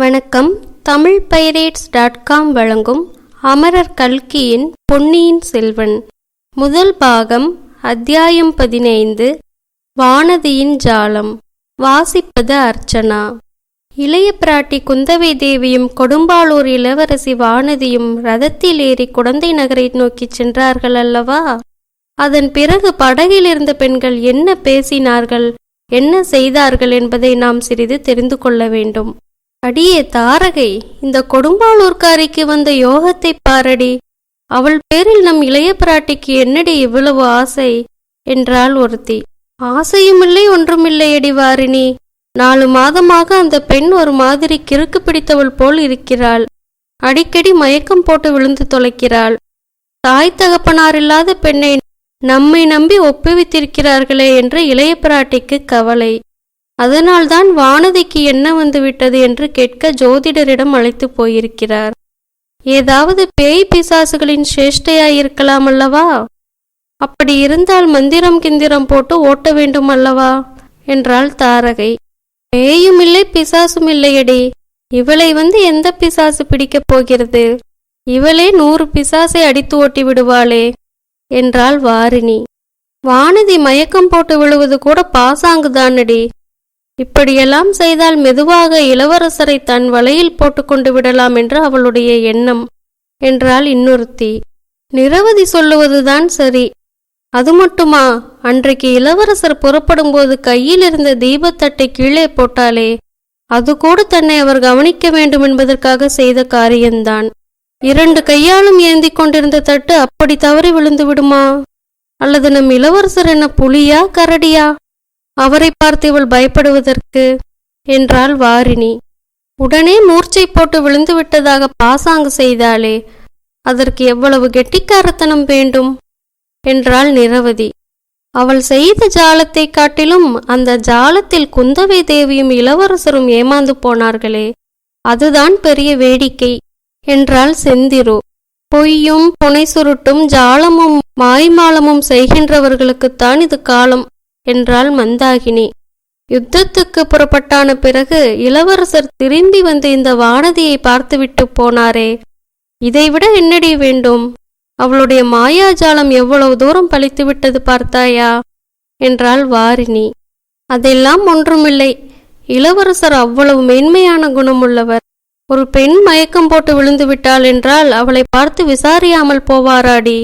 வணக்கம். தமிழ்பைரேட்ஸ்.com வழங்கும் அமரர் கல்கியின் பொன்னியின் செல்வன் முதல் பாகம், அத்தியாயம் 15, வானதியின் ஜாலம். வாசிப்பது அர்ச்சனா. இளைய பிராட்டி குந்தவை தேவியும் கொடும்பாளூர் இளவரசி வானதியும் ரதத்தில் ஏறி குடந்தை நகரை நோக்கி சென்றார்கள் அல்லவா? அதன் பிறகு படகில் இருந்த பெண்கள் என்ன பேசினார்கள், என்ன செய்தார்கள் என்பதை நாம் சிறிது தெரிந்து கொள்ள வேண்டும். அடியே தாரகை, இந்த கொடும்பாளூர்காரிக்கு வந்த யோகத்தை பாரடி. அவள் பேரில் நம் இளைய பிராட்டிக்கு என்னடி இவ்வளவு ஆசை என்றாள் ஒருத்தி. ஆசையுமில்லை ஒன்றுமில்லையடி வாரிணி. 4 மாதமாக அந்த பெண் ஒரு மாதிரி கிறுக்கு பிடித்தவள் போல் இருக்கிறாள். அடிக்கடி மயக்கம் போட்டு விழுந்து தொலைக்கிறாள். தாய் தகப்பனாரில்லாத பெண்ணை நம்மை நம்பி ஒப்புவித்திருக்கிறார்களே என்று இளைய பிராட்டிக்கு கவலை. அதனால்தான் வானதிக்கு என்ன வந்துவிட்டது என்று கேட்க ஜோதிடரிடம் அழைத்து போயிருக்கிறார். ஏதாவது பேய் பிசாசுகளின் சேஷ்டையாயிருக்கலாம் அல்லவா? அப்படி இருந்தால் மந்திரம் கிந்திரம் போட்டு ஓட்ட வேண்டும் அல்லவா என்றாள் தாரகை. பேயும் இல்லை பிசாசும் இல்லையடி. இவளை எந்த பிசாசு பிடிக்கப் போகிறது? இவளே 100 பிசாசை அடித்து ஓட்டி விடுவாளே என்றாள் வாரிணி. வானதி மயக்கம் போட்டு விழுவது கூட பாசாங்குதானடி. இப்படியெல்லாம் செய்தால் மெதுவாக இளவரசரை தன் வலையில் போட்டுக்கொண்டு விடலாம் என்று அவளுடைய எண்ணம் என்றாள் இன்னொருத்தி. நிரவதி சொல்லுவதுதான் சரி. அது மட்டுமா, அன்றைக்கு இளவரசர் புறப்படும் போது கையில் இருந்த தீபத்தட்டை கீழே போட்டாலே, அது கூட தன்னை அவர் கவனிக்க வேண்டும் என்பதற்காக செய்த காரியம்தான். 2 கையாலும் ஏந்தி கொண்டிருந்த தட்டு அப்படி தவறி விழுந்து விடுமா? அல்லது நம் இளவரசர் என்ன புலியா கரடியா அவரை பார்த்து இவள் பயப்படுவதற்கு என்றாள் வாரிணி. உடனே மூர்ச்சை போட்டு விழுந்து விட்டதாக பாசாங்கு செய்தாளே, அதற்கு எவ்வளவு கெட்டிக்காரத்தனம் வேண்டும் என்றாள் நிரவதி. அவள் செய்த ஜாலத்தை காட்டிலும் அந்த ஜாலத்தில் குந்தவை தேவியும் இளவரசரும் ஏமாந்து போனார்களே, அதுதான் பெரிய வேடிக்கை என்றாள் செந்திரு. பொய்யும் புனை சுருட்டும் ஜாலமும் மாய்மாலமும் செய்கின்றவர்களுக்குத்தான் இது காலம் என்றாள் மந்தாகினி. யுத்தத்துக்கு புறப்பட்டான பிறகு இளவரசர் திரும்பி வந்து இந்த வானதியை பார்த்துவிட்டு போனாரே, இதைவிட என்னடி வேண்டும்? அவளுடைய மாயாஜாலம் எவ்வளவு தூரம் பலித்துவிட்டது பார்த்தாயா என்றாள் வாரிணி. அதெல்லாம் ஒன்றுமில்லை. இளவரசர் அவ்வளவு மென்மையான குணமுள்ளவர். ஒரு பெண் மயக்கம் போட்டு விழுந்து விட்டாள் என்றால் அவளை பார்த்து விசாரியாமல் போவாராடி.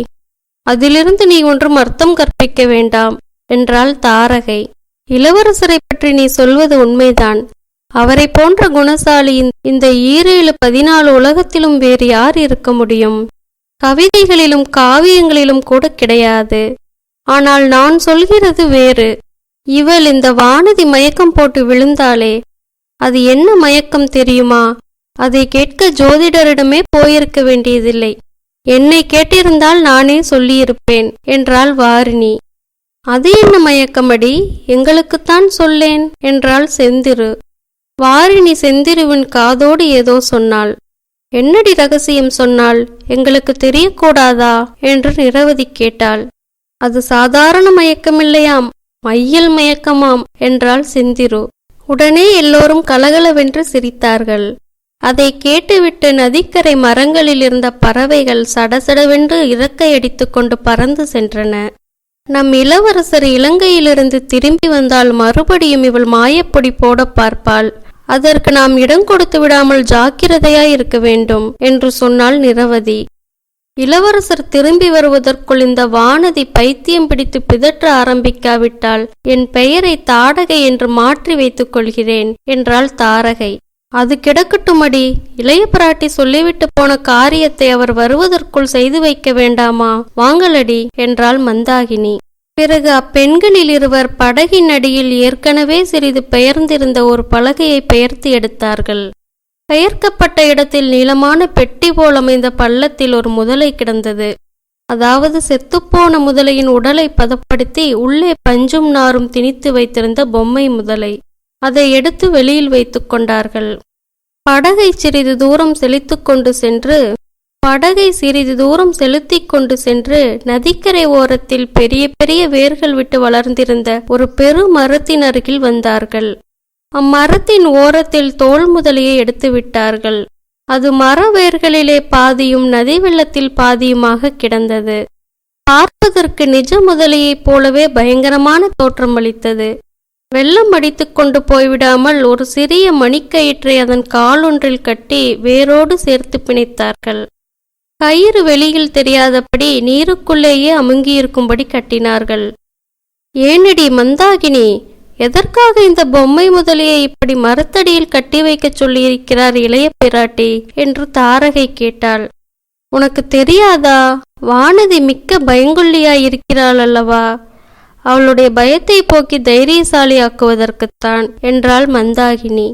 அதிலிருந்து நீ ஒன்றும் அர்த்தம் கற்பிக்க வேண்டாம் என்றாள் தாரகை. இளவரசரை பற்றி நீ சொல்வது உண்மைதான். அவரை போன்ற குணசாலி இந்த 7-14 உலகத்திலும் வேறு யார் இருக்க முடியும்? கவிதைகளிலும் காவியங்களிலும் கூட கிடையாது. ஆனால் நான் சொல்கிறது வேறு. இவள் இந்த வானதி மயக்கம் போட்டு விழுந்தாளே, அது என்ன மயக்கம் தெரியுமா? அதை கேட்க ஜோதிடரிடமே போயிருக்க வேண்டியதில்லை. என்னை கேட்டிருந்தால் நானே சொல்லியிருப்பேன் என்றாள் வாரிணி. அது என்ன மயக்கமடி? எங்களுக்குத்தான் சொல்லேன் என்றாள் செந்திரு. வாரிணி செந்திருவின் காதோடு ஏதோ சொன்னாள். என்னடி ரகசியம் சொன்னாள்? எங்களுக்கு தெரியக்கூடாதா என்று நிரவதி கேட்டாள். அது சாதாரண மயக்கமில்லையாம், மையல் மயக்கமாம் என்றாள் செந்திரு. உடனே எல்லோரும் கலகலவென்று சிரித்தார்கள். அதை கேட்டுவிட்டு நதிக்கரை மரங்களில் இருந்த பறவைகள் சடசடவென்று இறக்கையடித்து கொண்டு பறந்து சென்றன. நம் இளவரசர் இலங்கையிலிருந்து திரும்பி வந்தால் மறுபடியும் இவள் மாயப்பொடி போட பார்ப்பாள். அதற்கு நாம் இடம் கொடுத்து விடாமல் ஜாக்கிரதையாய் இருக்க வேண்டும் என்று சொன்னாள் நிரவதி. இளவரசர் திரும்பி வருவதற்குள் இந்த வானதி பைத்தியம் பிடித்து பிதற்ற ஆரம்பிக்காவிட்டால் என் பெயரை தாடகை என்று மாற்றி வைத்துக் கொள்கிறேன் என்றாள் தாரகை. அது கிடக்கட்டுமடி. இளைய பிராட்டி சொல்லிவிட்டு போன காரியத்தை அவர் வருவதற்குள் செய்து வைக்க வேண்டாமா? வாங்களடி என்றாள் மந்தாகினி. பிறகு அப்பெண்களில் இருவர் படகின் அடியில் ஏற்கனவே சிறிது பெயர்ந்திருந்த ஒரு பலகையை பெயர்த்து எடுத்தார்கள். பெயர்க்கப்பட்ட இடத்தில் நீளமான பெட்டி போல் அமைந்த பள்ளத்தில் ஒரு முதலை கிடந்தது. அதாவது செத்துப்போன முதலையின் உடலை பதப்படுத்தி உள்ளே பஞ்சும் நாரும் திணித்து வைத்திருந்த பொம்மை முதலை. அதை எடுத்து வெளியில் வைத்துக் கொண்டார்கள். படகை சிறிது தூரம் செலுத்திக் கொண்டு சென்று நதிக்கரை ஓரத்தில் பெரிய பெரிய வேர்கள் விட்டு வளர்ந்திருந்த ஒரு பெரு மரத்தின் அருகில் வந்தார்கள். அம்மரத்தின் ஓரத்தில் தோல் முதலையை எடுத்து விட்டார்கள். அது மர வேர்களிலே பாதியும் நதி வெள்ளத்தில் பாதியுமாக கிடந்தது. பார்ப்பதற்கு நிஜ முதலையைப் போலவே பயங்கரமான தோற்றமளித்தது. வெள்ளம் அடித்து கொண்டு போய்விடாமல் ஒரு சிறிய மணிக்கயிற்றை அதன் காலொன்றில் கட்டி வேரோடு சேர்த்து பிணைத்தார்கள். கயிறு வெளியில் தெரியாதபடி நீருக்குள்ளேயே அமுங்கியிருக்கும்படி கட்டினார்கள். ஏனடி மந்தாகினி, எதற்காக இந்த பொம்மை முதலையை இப்படி மரத்தடியில் கட்டி வைக்கச் சொல்லியிருக்கிறார் இளைய பிராட்டி என்று தாரகை கேட்டாள். உனக்கு தெரியாதா? வானதி மிக்க பயங்கொள்ளியாயிருக்கிறாள் அல்லவா? அவளுடைய பயத்தை போக்கி தைரியசாலியாக்குவதற்குத்தான் என்றாள் மந்தாகினி.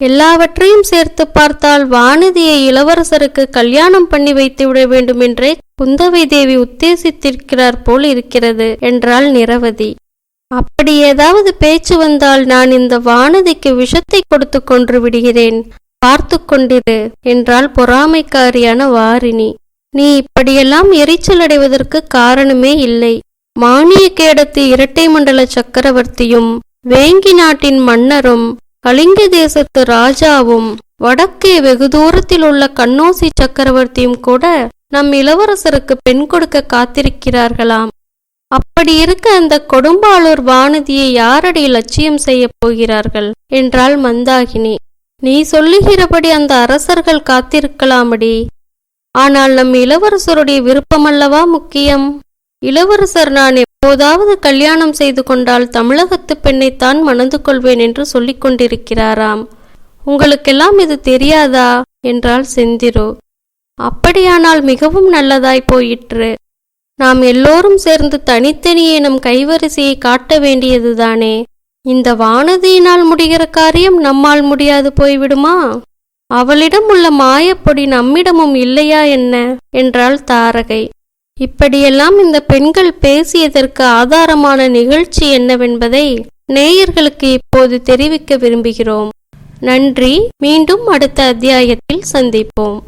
எல்லாவற்றையும் சேர்த்து பார்த்தால் வானதியை இளவரசருக்கு கல்யாணம் பண்ணி வைத்து விட வேண்டுமென்றே குந்தவை தேவி உத்தேசித்திருக்கிறார் போல் இருக்கிறது என்றாள் நிரவதி. அப்படி ஏதாவது பேச்சு வந்தால் நான் இந்த வானதிக்கு விஷத்தை கொடுத்து கொன்று விடுகிறேன், பார்த்து கொண்டிரு என்றாள் பொறாமைக்காரியான வாரிணி. நீ இப்படியெல்லாம் எரிச்சல் அடைவதற்கு காரணமே இல்லை. மானியக்கேடத்து இரட்டை மண்டல சக்கரவர்த்தியும் வேங்கி நாட்டின் மன்னரும் கலிங்க தேசத்து ராஜாவும் வடக்கே வெகு தூரத்தில் உள்ள கண்ணோசி சக்கரவர்த்தியும் கூட நம் இளவரசருக்கு பெண் கொடுக்க காத்திருக்கிறார்களாம். அப்படி இருக்க அந்த கொடும்பாளூர் வானதியை யாரடி லட்சியம் செய்ய போகிறார்கள் என்றாள் மந்தாகினி. நீ சொல்லுகிறபடி அந்த அரசர்கள் காத்திருக்கலாமடி. ஆனால் நம் இளவரசருடைய விருப்பமல்லவா முக்கியம். இளவரசர் நான் எப்போதாவது கல்யாணம் செய்து கொண்டால் தமிழகத்து பெண்ணைத்தான் மணந்து கொள்வேன் என்று சொல்லிக் கொண்டிருக்கிறாராம். உங்களுக்கெல்லாம் இது தெரியாதா என்றாள் செந்திரு. அப்படியானால் மிகவும் நல்லதாய் போயிற்று. நாம் எல்லோரும் சேர்ந்து தனித்தனியே நம் கைவரிசையை காட்ட வேண்டியதுதானே. இந்த வானதியினால் முடிகிற காரியம் நம்மால் முடியாது போய்விடுமா? அவளிடம் உள்ள மாயப்பொடி நம்மிடமும் இல்லையா என்ன என்றாள் தாரகை. இப்படியெல்லாம் இந்த பெண்கள் பேசியதற்கு ஆதாரமான நிகழ்ச்சி என்னவென்பதை நேயர்களுக்கு இப்போது தெரிவிக்க விரும்புகிறோம். நன்றி. மீண்டும் அடுத்த அத்தியாயத்தில் சந்திப்போம்.